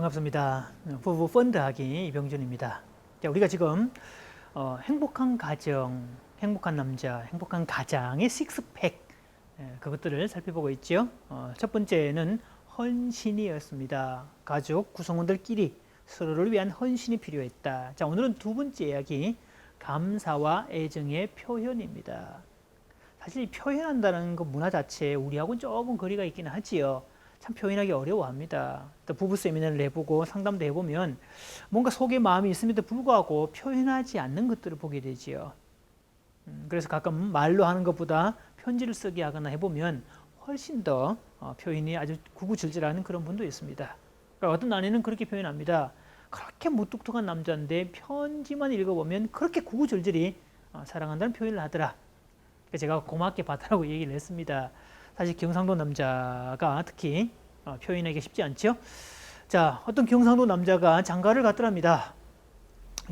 반갑습니다. 부부 펀드하기 이병준입니다. 자, 우리가 지금 행복한 가정, 행복한 남자, 행복한 가장의 식스팩 그것들을 살펴보고 있죠. 첫 번째는 헌신이었습니다. 가족 구성원들끼리 서로를 위한 헌신이 필요했다. 자, 오늘은 두 번째 이야기, 감사와 애정의 표현입니다. 사실 표현한다는 그 문화 자체에 우리하고는 조금 거리가 있기는 하지요. 참 표현하기 어려워합니다. 또 부부 세미나를 해보고 상담도 해보면 뭔가 속에 마음이 있음에도 불구하고 표현하지 않는 것들을 보게 되지요. 그래서 가끔 말로 하는 것보다 편지를 쓰게 하거나 해보면 훨씬 더 표현이 아주 구구절절하는 그런 분도 있습니다. 그러니까 어떤 아내는 그렇게 표현합니다. 그렇게 무뚝뚝한 남자인데 편지만 읽어보면 그렇게 구구절절히 사랑한다는 표현을 하더라. 제가 고맙게 받으라고 얘기를 했습니다. 사실 경상도 남자가 특히 표현하기 쉽지 않죠. 자, 어떤 경상도 남자가 장가를 갔더랍니다.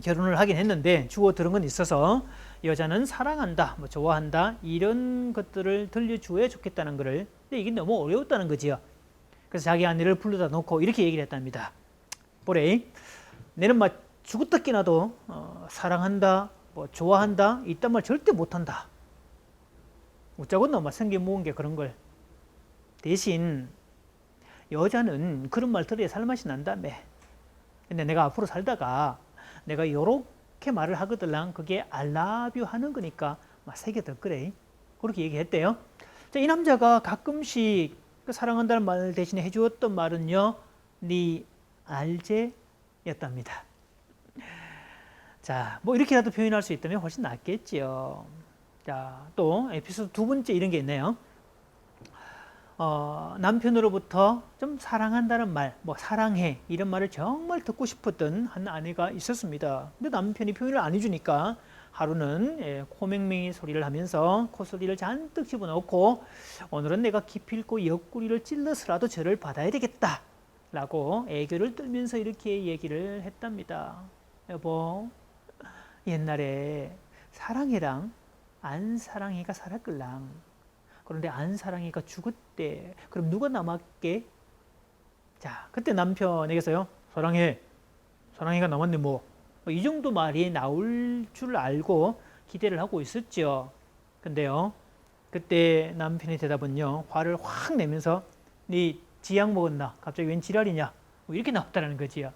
결혼을 하긴 했는데 주워 들은 건 있어서 여자는 사랑한다, 뭐 좋아한다 이런 것들을 들려주어야 좋겠다는 거를. 근데 이게 너무 어려웠다는 거지요. 그래서 자기 아내를 불러다 놓고 이렇게 얘기를 했답니다. 보래, 내는 막 죽었다 깨나도 사랑한다, 뭐 좋아한다 이딴 말 절대 못한다. 웃자고는 막 생겨 모은 게 그런 걸. 대신 여자는 그런 말 들어야 살맛이 난다며. 근데 내가 앞으로 살다가 내가 요렇게 말을 하거들랑 그게 I love you 하는 거니까 막 새겨들 거래. 그렇게 얘기했대요. 자, 이 남자가 가끔씩 그 사랑한다는 말 대신에 해주었던 말은요, 네 알제 였답니다. 자, 뭐 이렇게라도 표현할 수 있다면 훨씬 낫겠지요. 자, 또 에피소드 두 번째 이런 게 있네요. 남편으로부터 좀 사랑한다는 말, 뭐 사랑해 이런 말을 정말 듣고 싶었던 한 아내가 있었습니다. 근데 남편이 표현을 안 해주니까 하루는 코맹맹이 소리를 하면서 콧소리를 잔뜩 집어넣고 오늘은 내가 기필코 옆구리를 찔러서라도 저를 받아야 되겠다 라고 애교를 떨면서 이렇게 얘기를 했답니다. 여보, 옛날에 사랑해랑 안 사랑해가 살았걸랑. 그런데 안 사랑해가 죽었대. 그럼 누가 남았게? 자, 그때 남편에게서요, 사랑해, 사랑해가 남았네 뭐. 이 정도 말이 나올 줄 알고 기대를 하고 있었죠. 근데요, 그때 남편의 대답은요, 화를 확 내면서 네 지약 먹었나? 갑자기 웬 지랄이냐? 뭐 이렇게 나왔다는 거지요.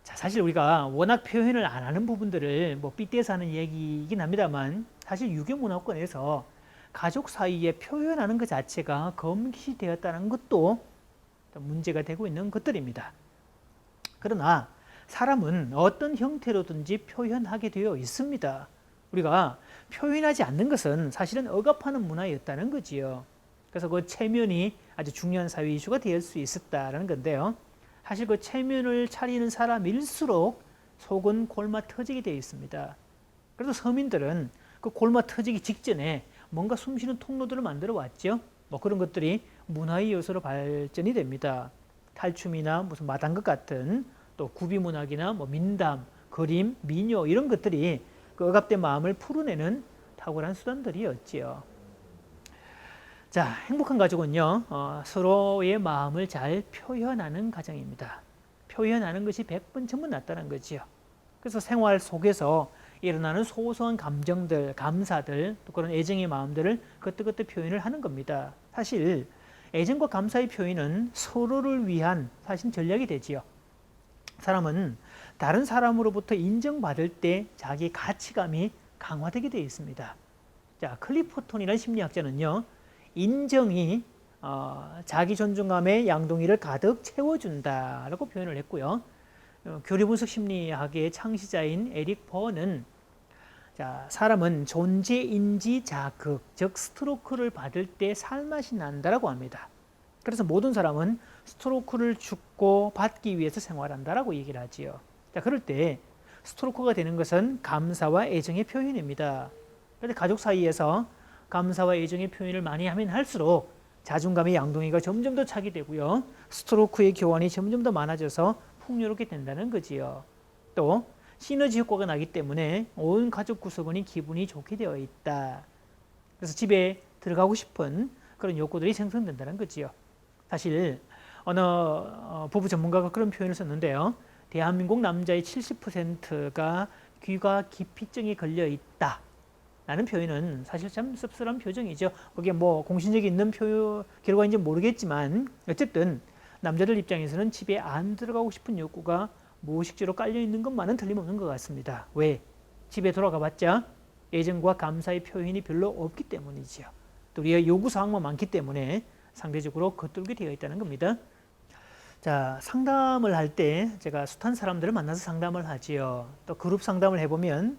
자, 사실 우리가 워낙 표현을 안 하는 부분들을 뭐 빗대서 하는 얘기이긴 합니다만 사실 유교문화권에서 가족 사이에 표현하는 것 자체가 금기되었다는 것도 문제가 되고 있는 것들입니다. 그러나 사람은 어떤 형태로든지 표현하게 되어 있습니다. 우리가 표현하지 않는 것은 사실은 억압하는 문화였다는 거지요. 그래서 그 체면이 아주 중요한 사회 이슈가 될 수 있었다는 건데요. 사실 그 체면을 차리는 사람일수록 속은 골마 터지게 되어 있습니다. 그래서 서민들은 그 골마 터지기 직전에 뭔가 숨쉬는 통로들을 만들어 왔죠. 뭐 그런 것들이 문화의 요소로 발전이 됩니다. 탈춤이나 무슨 마당극 같은 또 구비문학이나 뭐 민담, 그림, 민요 이런 것들이 그 억압된 마음을 풀어내는 탁월한 수단들이었지요. 자, 행복한 가족은요, 서로의 마음을 잘 표현하는 가정입니다. 표현하는 것이 100번 전부 낫다는 거지요. 그래서 생활 속에서 일어나는 소소한 감정들, 감사들, 또 그런 애정의 마음들을 그때그때 표현을 하는 겁니다. 사실 애정과 감사의 표현은 서로를 위한 사실 전략이 되지요. 사람은 다른 사람으로부터 인정받을 때 자기 가치감이 강화되게 되어 있습니다. 자, 클리포톤이라는 심리학자는요, 인정이 자기 존중감의 양동이를 가득 채워준다라고 표현을 했고요. 교리분석 심리학의 창시자인 에릭 버는 자, 사람은 존재인지 자극, 즉 스트로크를 받을 때 살맛이 난다라고 합니다. 그래서 모든 사람은 스트로크를 주고 받기 위해서 생활한다라고 얘기를 하지요. 자, 그럴 때 스트로크가 되는 것은 감사와 애정의 표현입니다. 그런데 가족 사이에서 감사와 애정의 표현을 많이 하면 할수록 자존감의 양동이가 점점 더 차게 되고요. 스트로크의 교환이 점점 더 많아져서 풍요롭게 된다는 거지요. 또 시너지 효과가 나기 때문에 온 가족 구성원이 기분이 좋게 되어 있다. 그래서 집에 들어가고 싶은 그런 욕구들이 생성된다는 거지요. 사실 어느 부부 전문가가 그런 표현을 썼는데요. 대한민국 남자의 70%가 귀가 기피증이 걸려 있다. 라는 표현은 사실 참 씁쓸한 표정이죠. 그게 뭐 공신력이 있는 결과인지 모르겠지만 어쨌든 남자들 입장에서는 집에 안 들어가고 싶은 욕구가 무의식적으로 깔려 있는 것만은 틀림없는 것 같습니다. 왜? 집에 돌아가 봤자 애정과 감사의 표현이 별로 없기 때문이죠. 또 우리의 요구사항만 많기 때문에 상대적으로 겉돌게 되어 있다는 겁니다. 자, 상담을 할 때 제가 숱한 사람들을 만나서 상담을 하지요. 또 그룹 상담을 해보면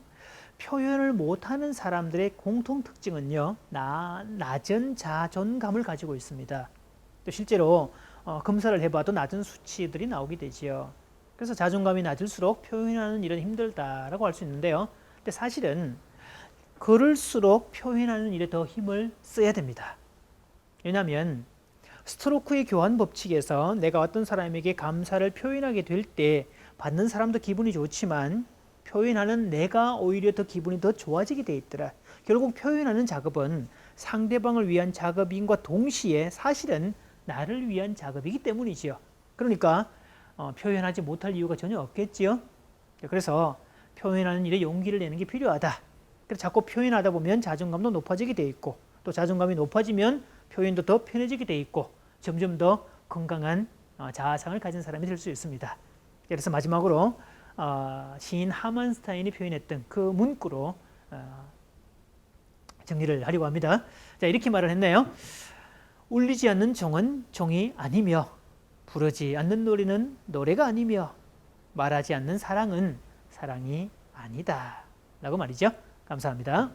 표현을 못하는 사람들의 공통 특징은요, 낮은 자존감을 가지고 있습니다. 또 실제로 검사를 해봐도 낮은 수치들이 나오게 되지요. 그래서 자존감이 낮을수록 표현하는 일은 힘들다라고 할 수 있는데요. 근데 사실은 그럴수록 표현하는 일에 더 힘을 써야 됩니다. 왜냐하면 스트로크의 교환 법칙에서 내가 어떤 사람에게 감사를 표현하게 될 때 받는 사람도 기분이 좋지만 표현하는 내가 오히려 더 기분이 더 좋아지게 돼 있더라. 결국 표현하는 작업은 상대방을 위한 작업인과 동시에 사실은 나를 위한 작업이기 때문이지요. 그러니까 표현하지 못할 이유가 전혀 없겠지요. 그래서 표현하는 일에 용기를 내는 게 필요하다. 그래서 자꾸 표현하다 보면 자존감도 높아지게 돼 있고 또 자존감이 높아지면 표현도 더 편해지게 돼 있고 점점 더 건강한 자아상을 가진 사람이 될 수 있습니다. 그래서 마지막으로 시인 하만스타인이 표현했던 그 문구로 정리를 하려고 합니다. 자, 이렇게 말을 했네요. 울리지 않는 종은 종이 아니며 부르지 않는 노래는 노래가 아니며 말하지 않는 사랑은 사랑이 아니다 라고 말이죠. 감사합니다.